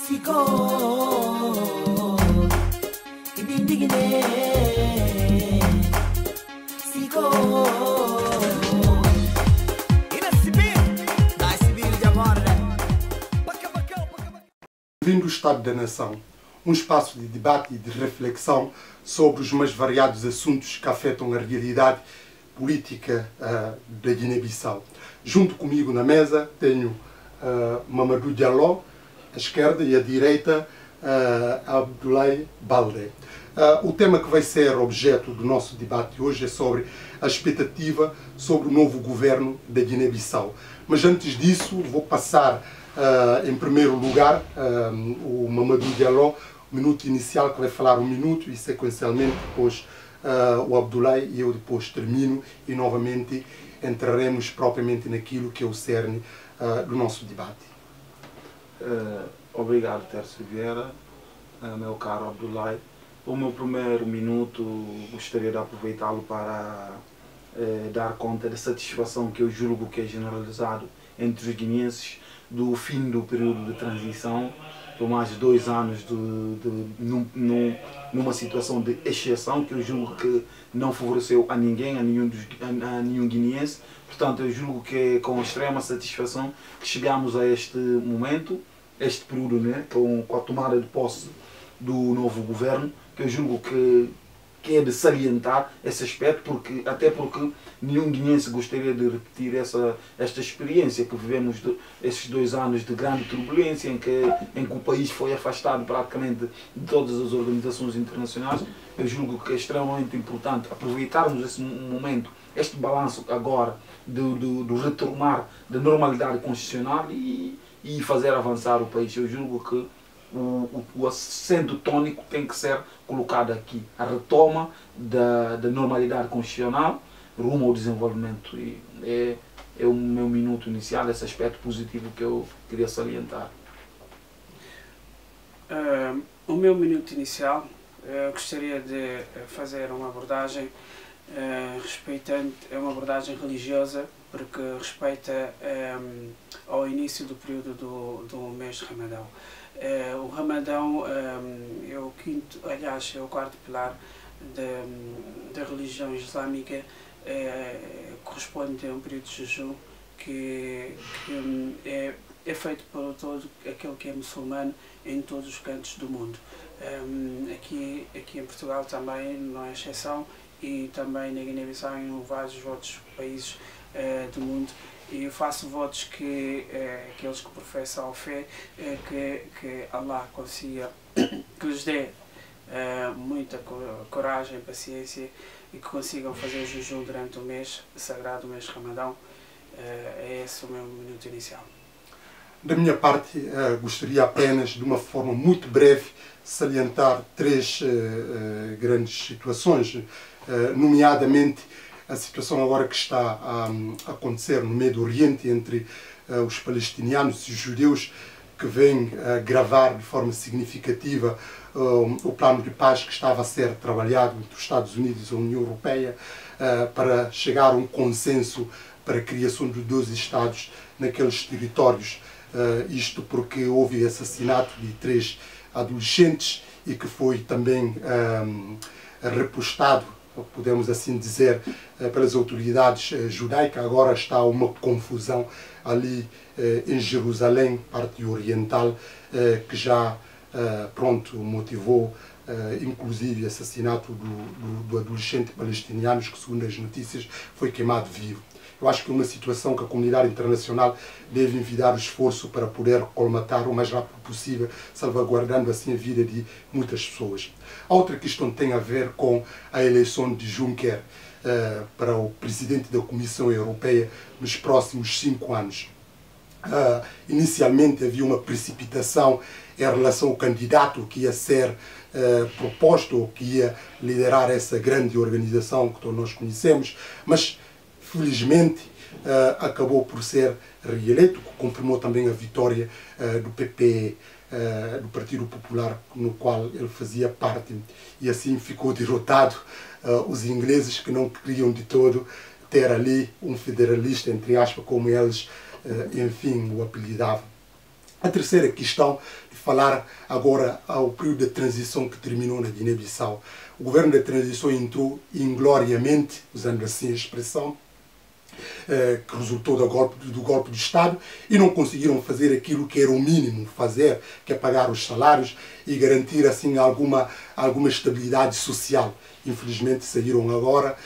Siko Ibindigine Siko Vindo o Estado da Nação, um espaço de debate e de reflexão sobre os mais variados assuntos que afetam a realidade política da Guiné-Bissau. Junto comigo na mesa tenho Mamadou Diallo, à esquerda, e à direita Abdoulaye Baldé. O tema que vai ser objeto do nosso debate hoje é sobre a expectativa sobre o novo governo da Guiné-Bissau. Mas antes disso vou passar em primeiro lugar o Mamadou Diallo, o minuto inicial, que vai falar um minuto, e sequencialmente depois o Abdoulaye, e eu depois termino e novamente entraremos propriamente naquilo que é o cerne do nosso debate. Obrigado, Tércio Vieira, meu caro Abdoulaye. O meu primeiro minuto gostaria de aproveitá-lo para dar conta da satisfação que eu julgo que é generalizado entre os guineenses do fim do período de transição, por mais de 2 anos numa situação de exceção que eu julgo que não favoreceu a ninguém, a nenhum guineense. Portanto, eu julgo que é com extrema satisfação que chegamos a este momento, este período, né, com a tomada de posse do novo governo, que eu julgo que é de salientar esse aspecto, até porque nenhum guineense gostaria de repetir esta experiência que vivemos, esses 2 anos de grande turbulência, em que o país foi afastado praticamente de todas as organizações internacionais. Eu julgo que é extremamente importante aproveitarmos esse momento, este balanço agora do retomar da normalidade constitucional e fazer avançar o país. Eu julgo que o acento tónico tem que ser colocado aqui, a retoma da normalidade constitucional rumo ao desenvolvimento. E é o meu minuto inicial, esse aspecto positivo que eu queria salientar. O meu minuto inicial, gostaria de fazer uma abordagem respeitante, é uma abordagem religiosa, porque respeita ao início do período do mês de Ramadão. O Ramadão é o quinto, aliás, é o quarto pilar da religião islâmica, corresponde a um período de jejum que é feito por todo aquele que é muçulmano em todos os cantos do mundo. Aqui em Portugal também não é exceção, e também na Guiné-Bissau e em vários outros países do mundo. E eu faço votos que aqueles que professam a fé, que Allah consiga, que lhes dê muita coragem, paciência, e que consigam fazer o jejum durante o mês sagrado, o mês de Ramadão. É esse o meu minuto inicial. Da minha parte, gostaria apenas, de uma forma muito breve, salientar 3 grandes situações, nomeadamente a situação agora que está a acontecer no Médio Oriente entre os palestinianos e os judeus, que vêm gravar de forma significativa o plano de paz que estava a ser trabalhado entre os Estados Unidos e a União Europeia para chegar a um consenso para a criação de 2 Estados naqueles territórios. Isto porque houve assassinato de 3 adolescentes e que foi também repostado, podemos assim dizer, pelas autoridades judaicas. Agora está uma confusão ali em Jerusalém, parte oriental, que já motivou inclusive o assassinato do adolescente palestiniano, que, segundo as notícias, foi queimado vivo. Eu acho que é uma situação que a comunidade internacional deve envidar o esforço para poder colmatar o mais rápido possível, salvaguardando assim a vida de muitas pessoas. A outra questão tem a ver com a eleição de Juncker para o presidente da Comissão Europeia nos próximos 5 anos. Inicialmente havia uma precipitação em relação ao candidato que ia ser proposto, ou que ia liderar essa grande organização que todos nós conhecemos, mas felizmente acabou por ser reeleito, que confirmou também a vitória do PP, do Partido Popular, no qual ele fazia parte, e assim ficou derrotado os ingleses, que não queriam de todo ter ali um federalista, entre aspas, como eles, enfim, o apelidavam. A terceira questão, de falar agora ao período de transição que terminou na Guiné-Bissau. O governo de transição entrou ingloriamente, usando assim a expressão, que resultou do golpe de Estado, e não conseguiram fazer aquilo que era o mínimo fazer, que é pagar os salários e garantir assim alguma estabilidade social. Infelizmente saíram agora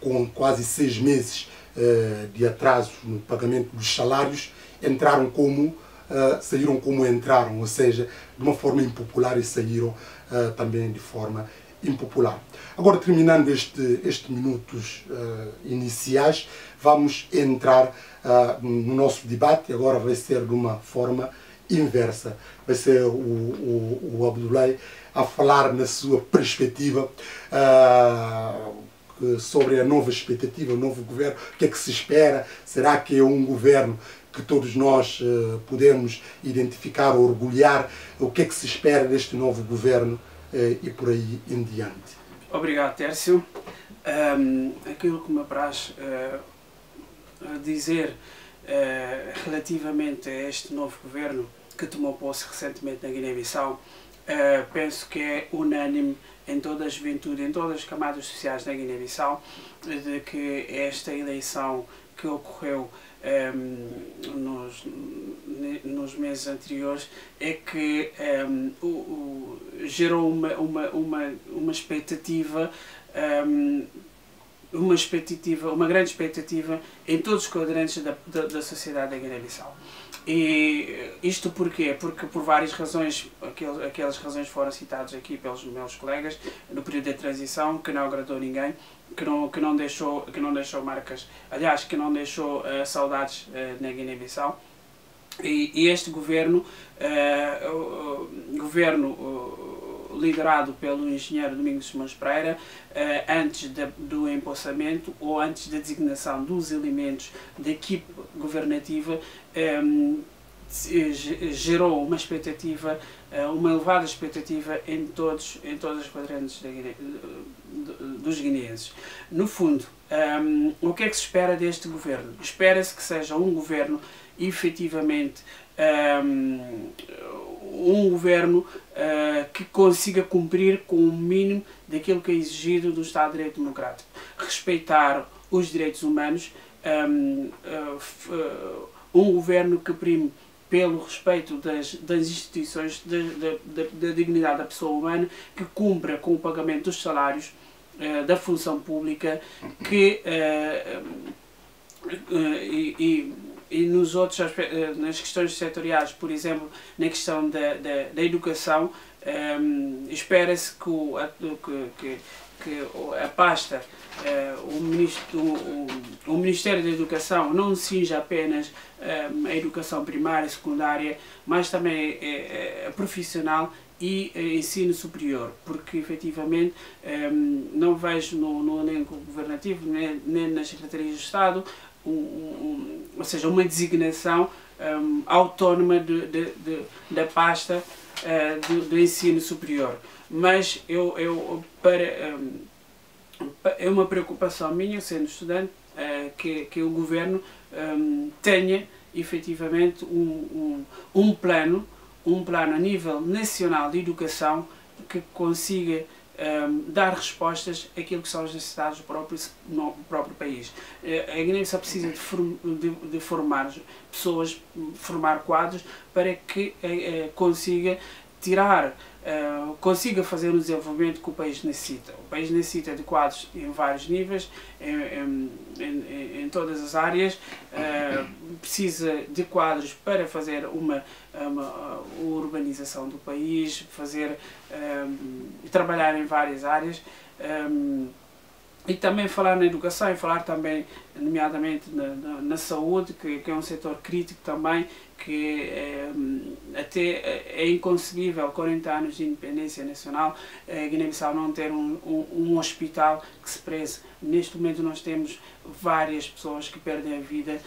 com quase 6 meses de atraso no pagamento dos salários, saíram como entraram, ou seja, de uma forma impopular, e saíram também de forma impopular. Agora, terminando estes minutos iniciais, vamos entrar no nosso debate. Agora vai ser de uma forma inversa. Vai ser o Abdoulaye a falar na sua perspectiva sobre a nova expectativa, o novo governo. O que é que se espera? Será que é um governo que todos nós podemos identificar, orgulhar? O que é que se espera deste novo governo e por aí em diante? Obrigado, Tércio. Aquilo que me apraz dizer relativamente a este novo governo que tomou posse recentemente na Guiné-Bissau, penso que é unânime em toda a juventude, em todas as camadas sociais da Guiné-Bissau, de que esta eleição que ocorreu nos meses anteriores é que gerou uma expectativa, uma grande expectativa em todos os quadrantes da sociedade da Guiné-Bissau. E isto porquê? Porque por várias razões, aquelas razões foram citadas aqui pelos meus colegas, no período da transição, que não agradou ninguém, que não deixou marcas, aliás, que não deixou saudades na Guiné-Bissau. E este governo, liderado pelo engenheiro Domingos Simões Pereira, antes do empossamento ou antes da designação dos elementos da equipe governativa, gerou uma expectativa, uma elevada expectativa em todas as quadrantes dos guineenses. No fundo, o que é que se espera deste governo? Espera-se que seja um governo efetivamente um governo que consiga cumprir com o mínimo daquilo que é exigido do Estado de Direito Democrático. Respeitar os direitos humanos, um governo que prime pelo respeito das instituições, da dignidade da pessoa humana, que cumpra com o pagamento dos salários da função pública, que e nos outros aspectos, nas questões setoriais, por exemplo, na questão da educação, espera-se que a pasta, o Ministério da Educação não cinja apenas a educação primária e secundária, mas também a profissional e ensino superior, porque efetivamente não vejo no elenco governativo, nem nas secretarias de Estado, ou seja, uma designação autónoma da pasta do ensino superior. Mas é uma preocupação minha, sendo estudante, que o governo tenha efetivamente um plano a nível nacional de educação que consiga dar respostas àquilo que são as necessidades do próprio país. A Guiné-Bissau precisa de formar pessoas, formar quadros, para que consiga fazer o desenvolvimento que o país necessita. O país necessita de quadros em vários níveis, em todas as áreas, precisa de quadros para fazer uma urbanização do país, trabalhar em várias áreas, e também falar na educação, e falar também, nomeadamente, na saúde, que é um setor crítico também, que até é inconcebível, 40 anos de independência nacional, a Guiné-Bissau não ter um hospital que se preze. Neste momento nós temos várias pessoas que perdem a vida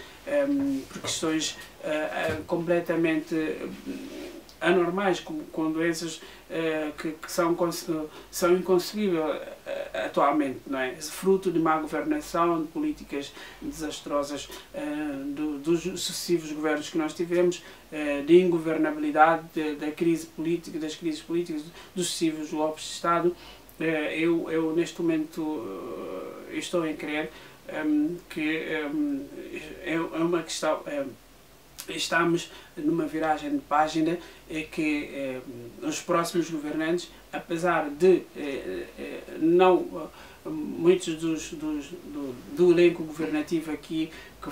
por questões completamente anormais, com doenças que são inconcebíveis atualmente, não é? Fruto de má governação, de políticas desastrosas dos sucessivos governos que nós tivemos, de ingovernabilidade, das crises políticas, dos sucessivos golpes de Estado. Eu neste momento estou em crer que é uma questão. Estamos numa viragem de página que os próximos governantes, apesar de muitos do elenco governativo aqui que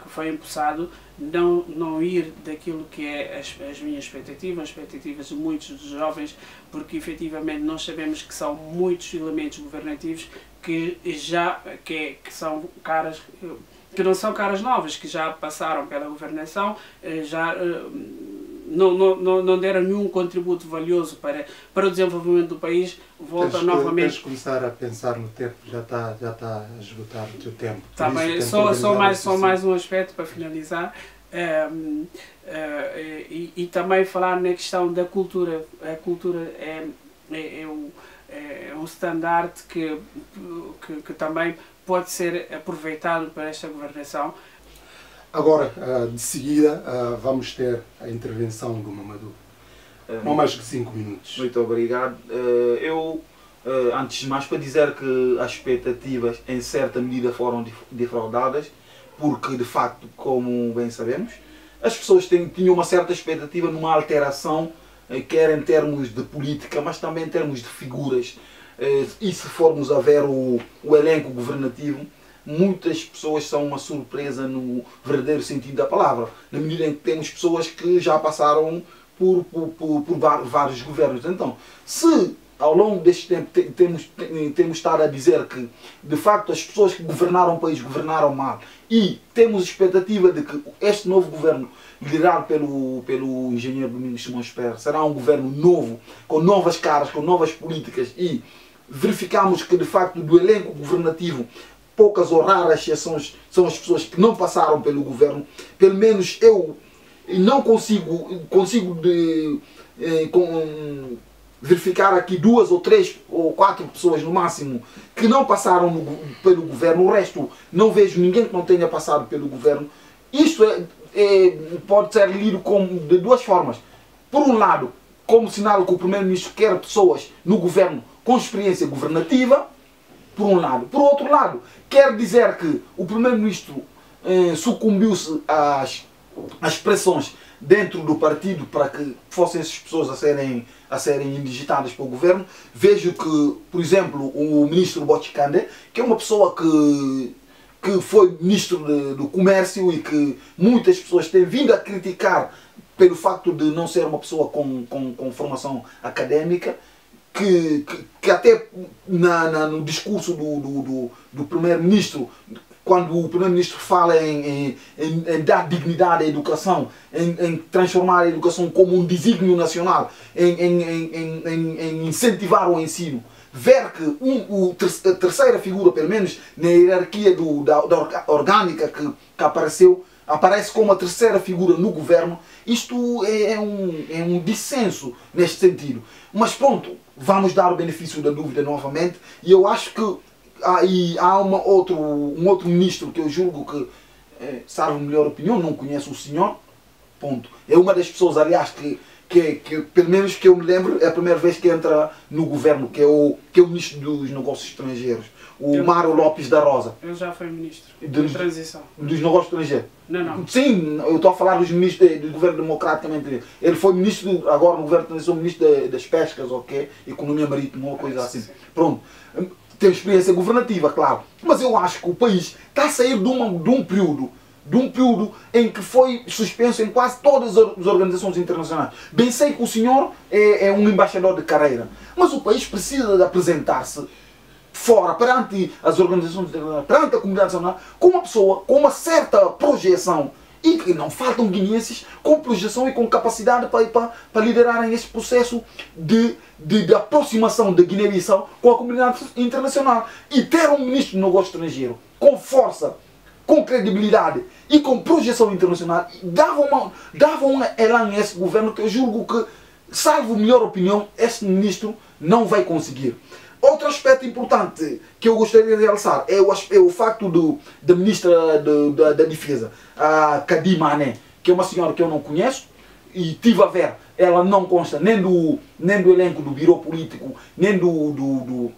foi impulsado, não ir daquilo que é as minhas expectativas, as expectativas de muitos dos jovens, porque efetivamente nós sabemos que são muitos elementos governativos que são caras, que não são caras novas, que já passaram pela governação, já não deram nenhum contributo valioso para o desenvolvimento do país. Volta novamente. Tens de começar a pensar no tempo, já está a esgotar o teu tempo. Tá bem, só mais um aspecto para finalizar. E também falar na questão da cultura. A cultura é um estandarte que também pode ser aproveitado para esta governação. Agora, de seguida, vamos ter a intervenção do Mamadou. Não mais que 5 minutos. Muito obrigado. Antes de mais, para dizer que as expectativas em certa medida foram defraudadas, porque de facto, como bem sabemos, as pessoas tinham uma certa expectativa numa alteração, quer em termos de política, mas também em termos de figuras. E se formos a ver o elenco governativo, muitas pessoas são uma surpresa no verdadeiro sentido da palavra, na medida em que temos pessoas que já passaram por vários governos. Então, se ao longo deste tempo temos estado a dizer que de facto as pessoas que governaram o país governaram mal, e temos expectativa de que este novo governo, liderado pelo engenheiro Domingos Simões Pereira, será um governo novo, com novas caras, com novas políticas, e verificamos que de facto do elenco governativo poucas ou raras exceções são as pessoas que não passaram pelo governo. Pelo menos eu não consigo verificar aqui 2 ou 3 ou 4 pessoas no máximo que não passaram pelo governo. O resto, não vejo ninguém que não tenha passado pelo governo. Isto pode ser lido de 2 formas. Por um lado, como sinal que o Primeiro-Ministro quer pessoas no governo com experiência governativa, por um lado. Por outro lado, quer dizer que o Primeiro-Ministro sucumbiu-se às pressões dentro do partido para que fossem essas pessoas a serem indigitadas pelo governo. Vejo que, por exemplo, o Ministro Boticande, que é uma pessoa que foi Ministro do Comércio e que muitas pessoas têm vindo a criticar pelo facto de não ser uma pessoa com formação académica, que até no discurso do Primeiro-Ministro, quando o Primeiro-Ministro fala em dar dignidade à educação, em transformar a educação como um desígnio nacional, em incentivar o ensino, ver que a terceira figura, pelo menos na hierarquia da orgânica que apareceu, aparece como a terceira figura no governo, isto é um dissenso neste sentido. Mas pronto, vamos dar o benefício da dúvida novamente, e eu acho que há um outro ministro que eu julgo que, salvo melhor opinião, não conheço o senhor, ponto. É uma das pessoas, aliás, que pelo menos que eu me lembro, é a primeira vez que entra no governo, que é o ministro dos Negócios Estrangeiros, o Mário Lopes da Rosa. Ele já foi ministro de transição. Dos Negócios Estrangeiros? Não. Sim, eu estou a falar dos ministros do governo democraticamente. Ele foi ministro, agora no governo de transição, ministro das pescas, ok? Economia marítima, uma coisa assim. Pronto. Tem experiência governativa, claro. Mas eu acho que o país está a sair de um período em que foi suspenso em quase todas as organizações internacionais. Bem sei que o senhor é um embaixador de carreira, mas o país precisa de apresentar-se fora, perante as organizações internacionais, perante a comunidade internacional, com uma pessoa com uma certa projeção, e que não faltam guineenses com projeção e com capacidade para liderarem esse processo de aproximação da Guiné-Bissau com a comunidade internacional. E ter um ministro do negócio estrangeiro com força, com credibilidade e com projeção internacional, dava um elan a esse governo que eu julgo que, salvo melhor opinião, esse ministro não vai conseguir. Outro aspecto importante que eu gostaria de realçar é o facto da ministra da Defesa, a Kadi Mané, que é uma senhora que eu não conheço e tive a ver, ela não consta nem do elenco do Biro Político, nem do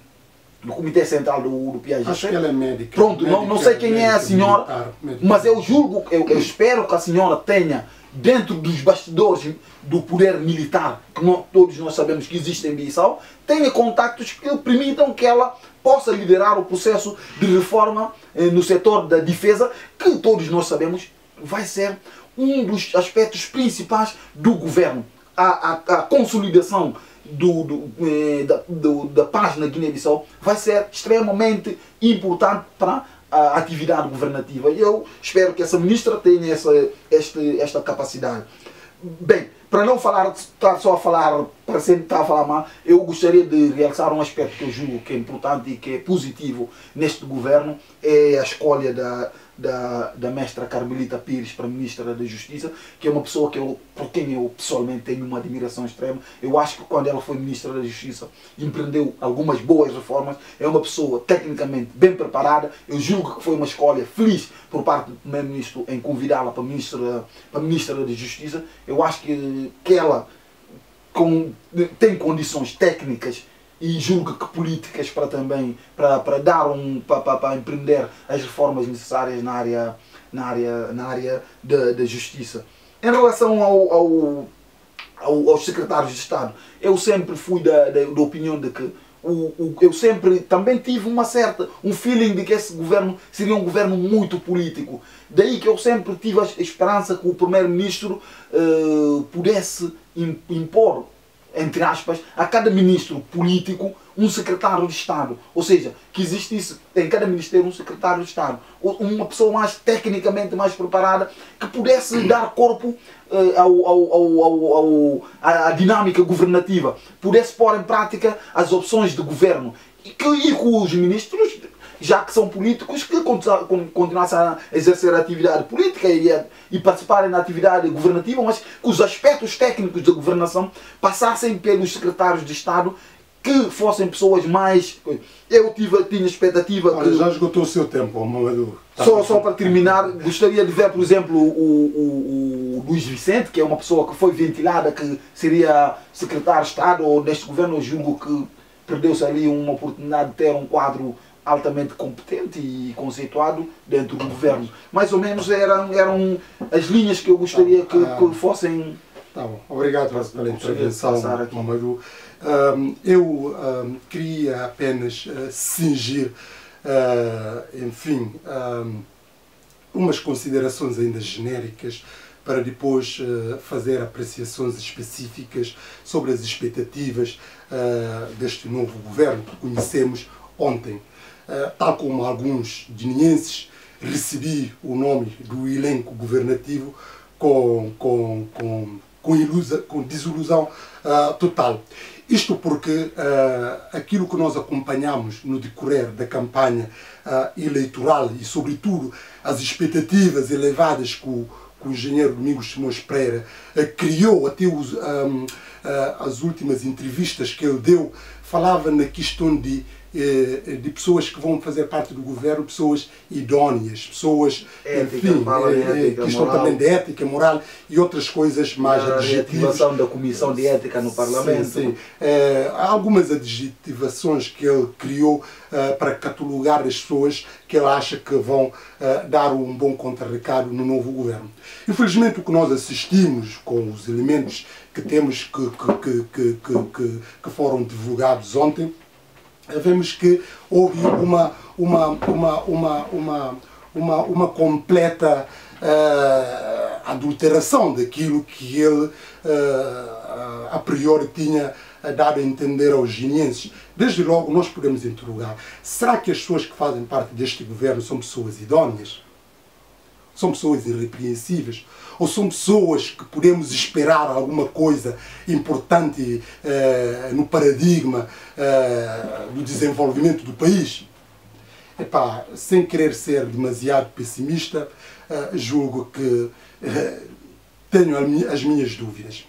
Comitê Central do PAGC. Acho que ela é médica. Pronto, médica, não sei quem é a senhora, mas eu julgo, eu espero que a senhora tenha, dentro dos bastidores do poder militar, que todos nós sabemos que existe em Bissau, tenha contactos que permitam que ela possa liderar o processo de reforma no setor da defesa, que todos nós sabemos vai ser um dos aspectos principais do governo. A consolidação da paz na Guiné-Bissau vai ser extremamente importante para a atividade governativa. E eu espero que essa ministra tenha esta capacidade. Bem, para não falar, estar só a falar, para sempre estar a falar mal, eu gostaria de realçar um aspecto que eu julgo que é importante e que é positivo neste governo, é a escolha da mestra Carmelita Pires para Ministra da Justiça, que é uma pessoa por quem eu pessoalmente tenho uma admiração extrema. Eu acho que quando ela foi Ministra da Justiça empreendeu algumas boas reformas, é uma pessoa tecnicamente bem preparada. Eu julgo que foi uma escolha feliz por parte do Primeiro-Ministro em convidá-la para Ministra da Justiça. Eu acho que ela tem condições técnicas e julgo que políticas para também para para empreender as reformas necessárias na área da justiça. Em relação aos secretários de Estado, eu sempre fui da opinião de que eu sempre também tive um feeling de que esse governo seria um governo muito político. Daí que eu sempre tive a esperança que o primeiro-ministro pudesse impor, entre aspas, a cada ministro político um secretário de Estado. Ou seja, que existisse em cada ministério um secretário de Estado. Uma pessoa mais tecnicamente mais preparada que pudesse dar corpo à dinâmica governativa, pudesse pôr em prática as opções de governo. E que os ministros, já que são políticos, que continuassem a exercer a atividade política e participarem na atividade governativa, mas que os aspectos técnicos da governação passassem pelos secretários de Estado, que fossem pessoas mais... Eu tinha expectativa... Olha, já esgotou o seu tempo, Mamadou. Só para terminar, gostaria de ver, por exemplo, o Luís Vicente, que é uma pessoa que foi ventilada, que seria secretário de Estado, ou neste governo eu julgo que perdeu-se ali uma oportunidade de ter um quadro altamente competente e conceituado dentro do governo. Mais ou menos eram as linhas que eu gostaria que fossem... Tá bom. Obrigado pela intervenção, Mamadou. Eu queria apenas cingir, enfim, umas considerações ainda genéricas para depois fazer apreciações específicas sobre as expectativas deste novo governo que conhecemos ontem. Tal como alguns guineenses, recebi o nome do elenco governativo com desilusão total. Isto porque aquilo que nós acompanhamos no decorrer da campanha eleitoral e, sobretudo, as expectativas elevadas que o engenheiro Domingos Simões Pereira criou, até as últimas entrevistas que ele deu, falava na questão de pessoas que vão fazer parte do governo, pessoas idóneas, pessoas ética, enfim, ética, que estão também de ética, moral e outras coisas mais adjetivas. A da Comissão de Ética no Parlamento. Sim, sim. Há algumas adjetivações que ele criou para catalogar as pessoas que ele acha que vão dar um bom contra-recado no novo governo. Infelizmente, o que nós assistimos com os elementos que temos que foram divulgados ontem, vemos que houve uma completa adulteração daquilo que ele a priori tinha dado a entender aos guineenses. Desde logo nós podemos interrogar, será que as pessoas que fazem parte deste governo são pessoas idóneas? São pessoas irrepreensíveis? Ou são pessoas que podemos esperar alguma coisa importante no paradigma do desenvolvimento do país? epá, sem querer ser demasiado pessimista, julgo que tenho as minhas dúvidas.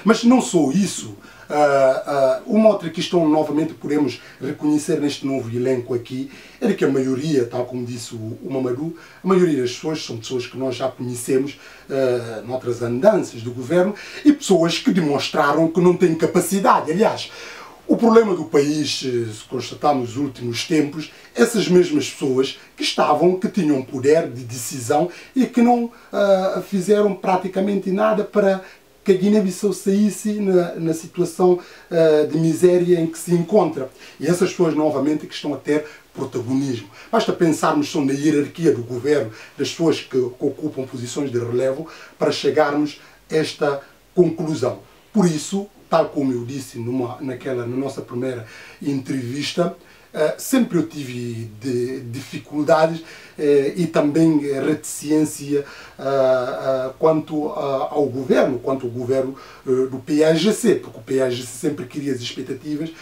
Mas não só isso, uma outra questão novamente podemos reconhecer neste novo elenco aqui é que a maioria, tal como disse o Mamadou, a maioria das pessoas são pessoas que nós já conhecemos noutras andanças do governo e pessoas que demonstraram que não têm capacidade. Aliás, o problema do país, se constatamos nos últimos tempos, essas mesmas pessoas que tinham poder de decisão e que não fizeram praticamente nada para que a Guiné-Bissau saísse na situação de miséria em que se encontra. E essas pessoas, novamente, que estão a ter protagonismo. Basta pensarmos só na hierarquia do governo, das pessoas que ocupam posições de relevo, para chegarmos a esta conclusão. Por isso, tal como eu disse na nossa primeira entrevista, sempre eu tive dificuldades e também reticência quanto ao governo do PAGC, porque o PAGC sempre cria as expectativas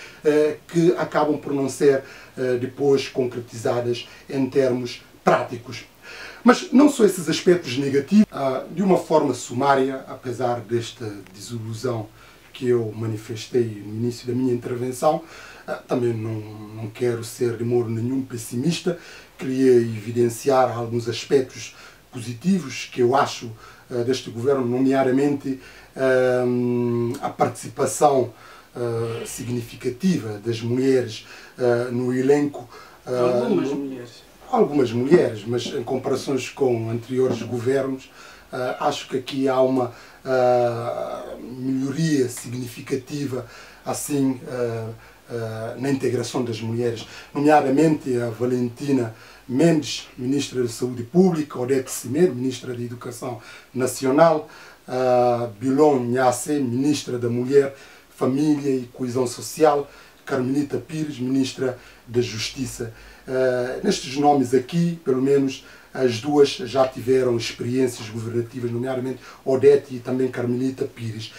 que acabam por não ser depois concretizadas em termos práticos. Mas não só esses aspectos negativos, de uma forma sumária, apesar desta desilusão que eu manifestei no início da minha intervenção, também não quero ser de modo nenhum pessimista, queria evidenciar alguns aspectos positivos que eu acho deste governo, nomeadamente a participação significativa das mulheres no elenco. Algumas mulheres, mas em comparações com anteriores governos, acho que aqui há uma melhoria significativa assim na integração das mulheres, nomeadamente a Valentina Mendes, Ministra da Saúde Pública, Odete Semedo, Ministra da Educação Nacional, Bilon Nhasse, Ministra da Mulher, Família e Coesão Social, Carmelita Pires, Ministra da Justiça. Nestes nomes aqui, pelo menos as duas já tiveram experiências governativas, nomeadamente Odete e também Carmelita Pires.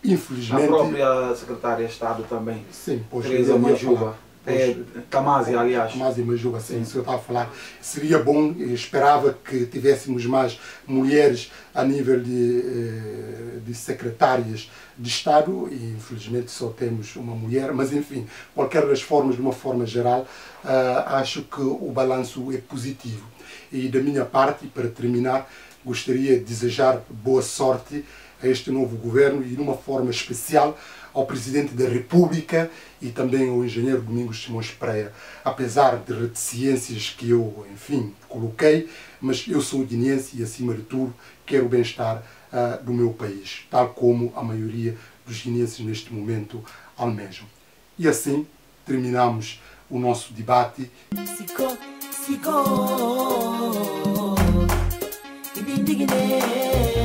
Infelizmente... A própria Secretária de Estado também, sim, Teresa Majuba. Tamazi, aliás. Tamazi Majuba, sim, isso que eu estava a falar. Seria bom, eu esperava que tivéssemos mais mulheres a nível de secretárias de Estado e infelizmente só temos uma mulher, mas enfim, qualquer das formas, de uma forma geral, acho que o balanço é positivo. E da minha parte, para terminar, gostaria de desejar boa sorte a este novo governo e de uma forma especial ao Presidente da República e também ao engenheiro Domingos Simões Pereira. Apesar de reticências que eu, enfim, coloquei, mas eu sou guineense e, acima de tudo, quero o bem-estar do meu país, tal como a maioria dos guineenses neste momento almejam. E assim terminamos o nosso debate. Sigo, ibindigine.